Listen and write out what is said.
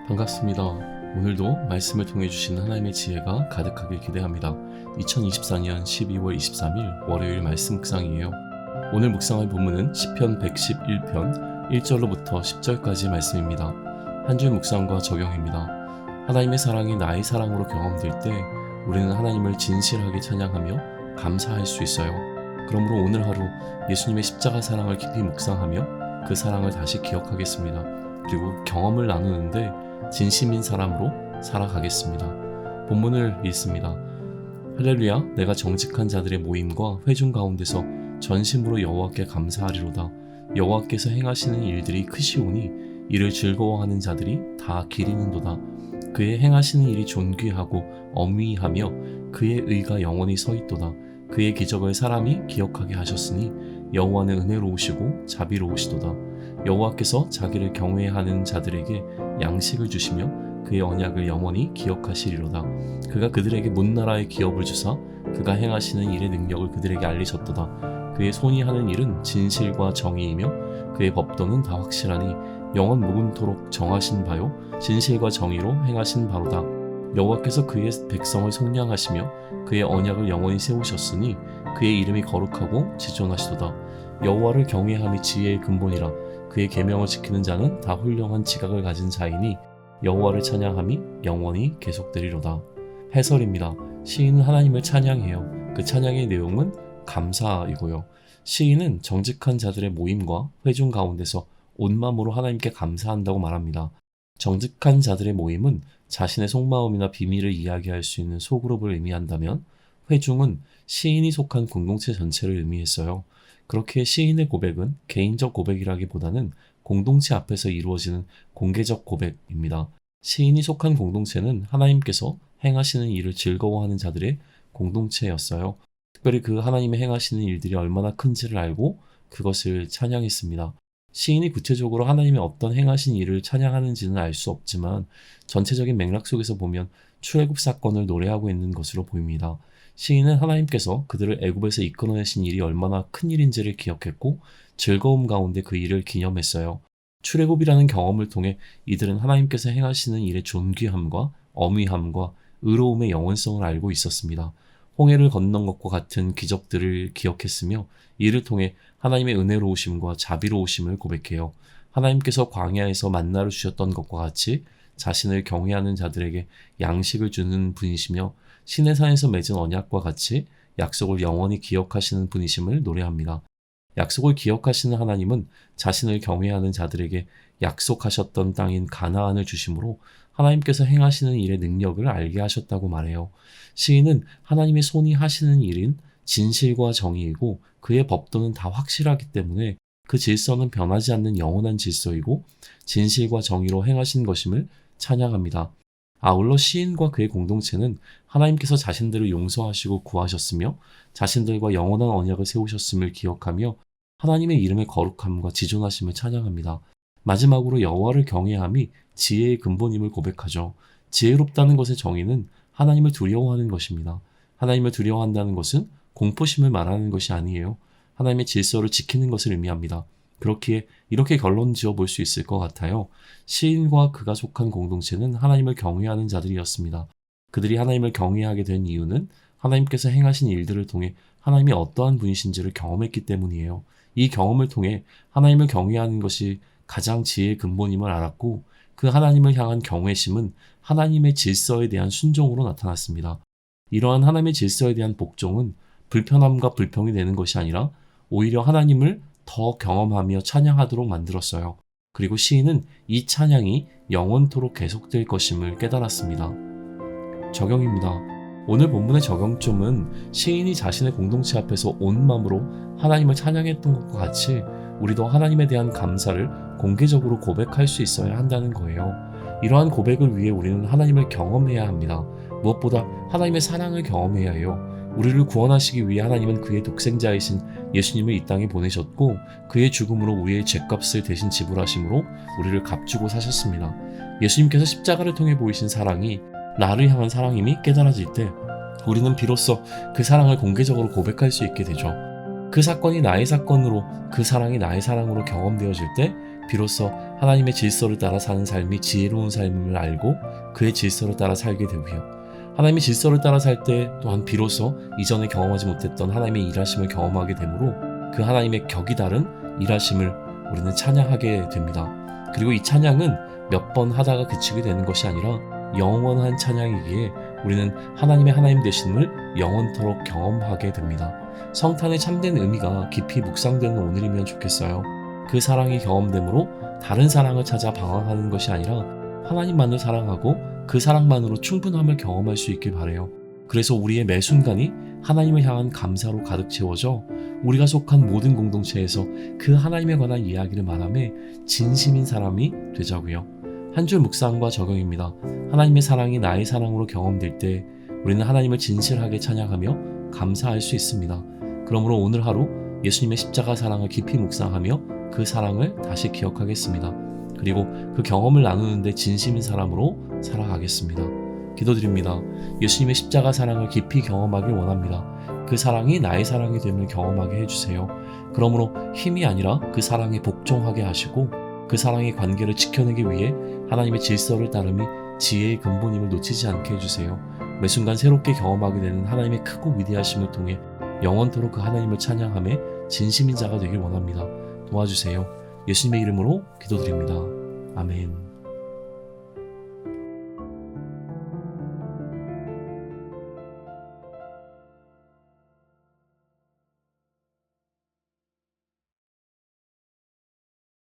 반갑습니다. 오늘도 말씀을 통해 주시는 하나님의 지혜가 가득하길 기대합니다. 2024년 12월 23일 월요일 말씀 묵상이에요. 오늘 묵상할 본문은 시편 111편 1절로부터 10절까지 말씀입니다. 한 줄 묵상과 적용입니다. 하나님의 사랑이 나의 사랑으로 경험될 때 우리는 하나님을 진실하게 찬양하며 감사할 수 있어요. 그러므로 오늘 하루 예수님의 십자가 사랑을 깊이 묵상하며 그 사랑을 다시 기억하겠습니다. 그리고 경험을 나누는데 진심인 사람으로 살아가겠습니다. 본문을 읽습니다. 할렐루야, 내가 정직한 자들의 모임과 회중 가운데서 전심으로 여호와께 감사하리로다. 여호와께서 행하시는 일들이 크시오니 이를 즐거워하는 자들이 다 기리는도다. 그의 행하시는 일이 존귀하고 엄위하며 그의 의가 영원히 서있도다. 그의 기적을 사람이 기억하게 하셨으니 여호와는 은혜로우시고 자비로우시도다. 여호와께서 자기를 경외하는 자들에게 양식을 주시며 그의 언약을 영원히 기억하시리로다. 그가 그들에게 문나라의 기업을 주사 그가 행하시는 일의 능력을 그들에게 알리셨도다. 그의 손이 하는 일은 진실과 정의이며 그의 법도는 다 확실하니 영원 무궁토록 정하신 바요 진실과 정의로 행하신 바로다. 여호와께서 그의 백성을 속량하시며 그의 언약을 영원히 세우셨으니 그의 이름이 거룩하고 지존하시도다. 여호와를 경외함이 지혜의 근본이라. 그의 계명을 지키는 자는 다 훌륭한 지각을 가진 자이니 여호와를 찬양함이 영원히 계속되리로다. 해설입니다. 시인은 하나님을 찬양해요. 그 찬양의 내용은 감사이고요. 시인은 정직한 자들의 모임과 회중 가운데서 온 마음으로 하나님께 감사한다고 말합니다. 정직한 자들의 모임은 자신의 속마음이나 비밀을 이야기할 수 있는 소그룹을 의미한다면 회중은 시인이 속한 공동체 전체를 의미했어요. 그렇게 시인의 고백은 개인적 고백이라기보다는 공동체 앞에서 이루어지는 공개적 고백입니다. 시인이 속한 공동체는 하나님께서 행하시는 일을 즐거워하는 자들의 공동체였어요. 특별히 그 하나님의 행하시는 일들이 얼마나 큰지를 알고 그것을 찬양했습니다. 시인이 구체적으로 하나님의 어떤 행하신 일을 찬양하는지는 알 수 없지만 전체적인 맥락 속에서 보면 출애굽 사건을 노래하고 있는 것으로 보입니다. 시인은 하나님께서 그들을 애굽에서 이끌어내신 일이 얼마나 큰 일인지를 기억했고 즐거움 가운데 그 일을 기념했어요. 출애굽이라는 경험을 통해 이들은 하나님께서 행하시는 일의 존귀함과 엄위함과 의로움의 영원성을 알고 있었습니다. 홍해를 건넌 것과 같은 기적들을 기억했으며 이를 통해 하나님의 은혜로우심과 자비로우심을 고백해요. 하나님께서 광야에서 만나를 주셨던 것과 같이 자신을 경외하는 자들에게 양식을 주는 분이시며 시내산에서 맺은 언약과 같이 약속을 영원히 기억하시는 분이심을 노래합니다. 약속을 기억하시는 하나님은 자신을 경외하는 자들에게 약속하셨던 땅인 가나안을 주심으로 하나님께서 행하시는 일의 능력을 알게 하셨다고 말해요. 시인은 하나님의 손이 하시는 일인 진실과 정의이고 그의 법도는 다 확실하기 때문에 그 질서는 변하지 않는 영원한 질서이고 진실과 정의로 행하신 것임을 찬양합니다. 아울러 시인과 그의 공동체는 하나님께서 자신들을 용서하시고 구하셨으며 자신들과 영원한 언약을 세우셨음을 기억하며 하나님의 이름의 거룩함과 지존하심을 찬양합니다. 마지막으로 여호와를 경외함이 지혜의 근본임을 고백하죠. 지혜롭다는 것의 정의는 하나님을 두려워하는 것입니다. 하나님을 두려워한다는 것은 공포심을 말하는 것이 아니에요. 하나님의 질서를 지키는 것을 의미합니다. 그렇기에 이렇게 결론 지어 볼 수 있을 것 같아요. 시인과 그가 속한 공동체는 하나님을 경외하는 자들이었습니다. 그들이 하나님을 경외하게 된 이유는 하나님께서 행하신 일들을 통해 하나님이 어떠한 분이신지를 경험했기 때문이에요. 이 경험을 통해 하나님을 경외하는 것이 가장 지혜의 근본임을 알았고 그 하나님을 향한 경외심은 하나님의 질서에 대한 순종으로 나타났습니다. 이러한 하나님의 질서에 대한 복종은 불편함과 불평이 되는 것이 아니라 오히려 하나님을 더 경험하며 찬양하도록 만들었어요. 그리고 시인은 이 찬양이 영원토록 계속될 것임을 깨달았습니다. 적용입니다. 오늘 본문의 적용점은 시인이 자신의 공동체 앞에서 온 마음으로 하나님을 찬양했던 것과 같이 우리도 하나님에 대한 감사를 공개적으로 고백할 수 있어야 한다는 거예요. 이러한 고백을 위해 우리는 하나님을 경험해야 합니다. 무엇보다 하나님의 사랑을 경험해야 해요. 우리를 구원하시기 위해 하나님은 그의 독생자이신 예수님을 이 땅에 보내셨고 그의 죽음으로 우리의 죗값을 대신 지불하심으로 우리를 값주고 사셨습니다. 예수님께서 십자가를 통해 보이신 사랑이 나를 향한 사랑임이 깨달아질 때 우리는 비로소 그 사랑을 공개적으로 고백할 수 있게 되죠. 그 사건이 나의 사건으로 그 사랑이 나의 사랑으로 경험되어질 때 비로소 하나님의 질서를 따라 사는 삶이 지혜로운 삶임을 알고 그의 질서를 따라 살게 되고요. 하나님의 질서를 따라 살 때 또한 비로소 이전에 경험하지 못했던 하나님의 일하심을 경험하게 되므로 그 하나님의 격이 다른 일하심을 우리는 찬양하게 됩니다. 그리고 이 찬양은 몇 번 하다가 그치게 되는 것이 아니라 영원한 찬양이기에 우리는 하나님의 하나님 되심을 영원토록 경험하게 됩니다. 성탄의 참된 의미가 깊이 묵상되는 오늘이면 좋겠어요. 그 사랑이 경험됨으로 다른 사랑을 찾아 방황하는 것이 아니라 하나님만을 사랑하고 그 사랑만으로 충분함을 경험할 수 있길 바라요. 그래서 우리의 매 순간이 하나님을 향한 감사로 가득 채워져 우리가 속한 모든 공동체에서 그 하나님에 관한 이야기를 말하며 진심인 사람이 되자고요. 한 줄 묵상과 적용입니다. 하나님의 사랑이 나의 사랑으로 경험될 때 우리는 하나님을 진실하게 찬양하며 감사할 수 있습니다. 그러므로 오늘 하루 예수님의 십자가 사랑을 깊이 묵상하며 그 사랑을 다시 기억하겠습니다. 그리고 그 경험을 나누는데 진심인 사람으로 살아가겠습니다. 기도드립니다. 예수님의 십자가 사랑을 깊이 경험하길 원합니다. 그 사랑이 나의 사랑이 됨을 경험하게 해주세요. 그러므로 힘이 아니라 그 사랑에 복종하게 하시고 그 사랑의 관계를 지켜내기 위해 하나님의 질서를 따름이 지혜의 근본임을 놓치지 않게 해주세요. 매 순간 새롭게 경험하게 되는 하나님의 크고 위대하심을 통해 영원토록 그 하나님을 찬양하며 진심인 자가 되길 원합니다. 도와주세요. 예수님의 이름으로 기도드립니다. 아멘.